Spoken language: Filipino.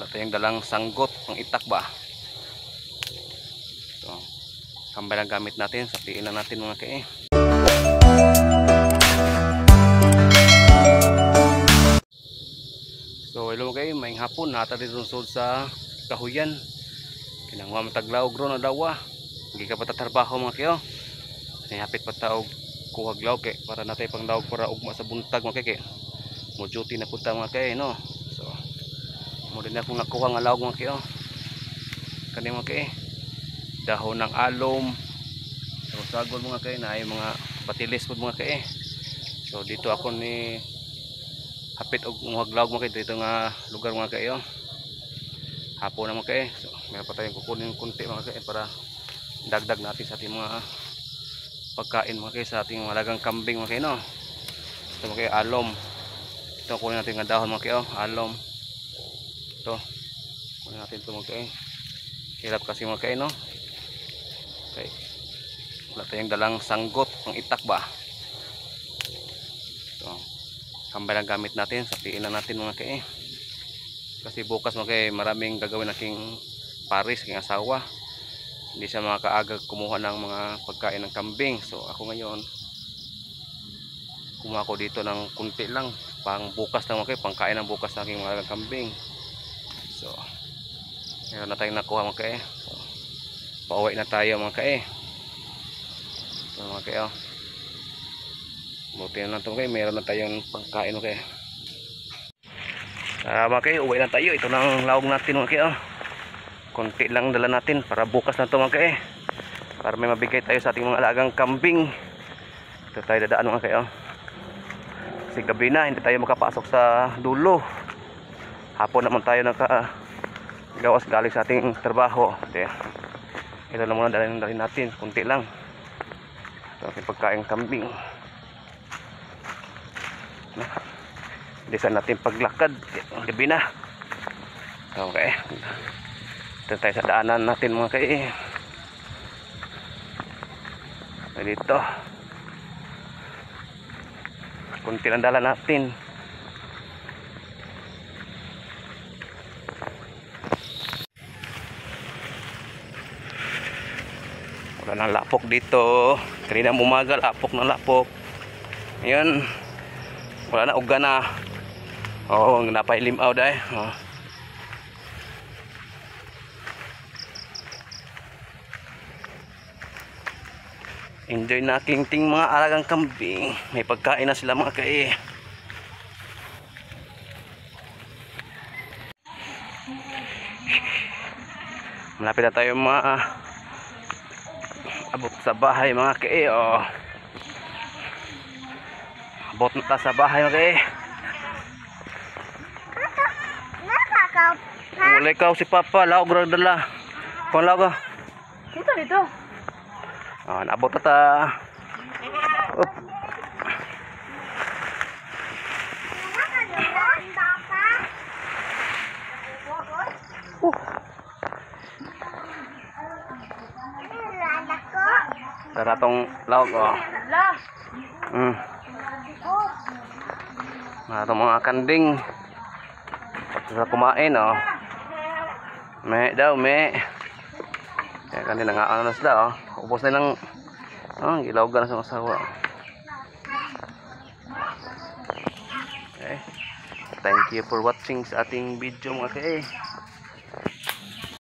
Wala tayong dalang sanggot pang itak ba. So, kambay lang gamit natin. Sapiin na natin mga kae. So hello kayo, maing hapon. Nata dito sa kahuyan. Kinangwa mataglaw gro na dawa. Hindi ka patatrabaho mga kayo. Hapit pa taog kuhaglaw kay para natay pang daog para ugma sa buntag mga kay. Mo duty na punta mga kay no. So mo din akong nakuha nga lawg mga kayo. Kani mga kay dahon ng alom. So sagol mga kay na ay mga batilis pud mga kay. So dito ako ni hapit og muhaglaw mga kay dito nga lugar mga kayo. Hapon na mga kay. So meron pa tayong kukunin kunti mga kay para dagdag natin sa ating mga pagkain mga kay sa ating malagang kambing mga kay no. Ito mga kay alom. Ito kunin natin nga dahon mga kay alom. Ito kunin natin ito mga kay. Hirap kasi mga kay no. Okay. Wala tayong dalang sanggot pang itak ba. Ito kambay lang gamit natin. Sapiin na natin mga kay. Kasi bukas mga kay maraming gagawin aking paris king asawa. Hindi siya makakaagag kumuha ng mga pagkain ng kambing. So ako ngayon kumuha ko dito ng kunti lang pang bukas na mga kay, pangkain ng bukas ng aking mga kambing. So meron na tayong nakuha mga kay. So pauwi na tayo mga kay. So mga kay buti na lang ito mga kay, meron na tayong pangkain mga kay. Mga kay, uwi na tayo. Ito na ang lawag natin mga kay. Konti lang dala natin para bukas na ito mga kay. Para may mabigay tayo sa ating mga alagang kambing. Ito tayo dadaan mga kay. Kasi gabi na, hindi tayo makapasok sa dulo. Hapon naman tayo nakagawas galing sa ating trabaho. Ito lang muna dalhin natin. Konti lang. Ito ating pagkain kambing. Hindi sa natin paglakad. Gabi na. Okay. Ito tayo sa daanan natin mga kay. Dito kunti lang dala natin. Wala nang lapok dito. Kanina umaga lapok ng lapok. Ngayon wala na, uga na. Oo, napailim-aw dahil. Enjoy nating ting mga alagang kambing. May pagkain na sila mga kay. Malapit na tayo abot sa bahay mga kay. Abot na ta sa bahay mga kay. Wala ikaw si Papa. Laog na dala. Kung laog dito. Naabot na ta. Tara tong laog itong mga kanding sa kumain me daw me. Kaya kanina nga ano na sila ubos na lang gilawgan na sa asawa. Okay. Thank you for watching sa ating video mga kay.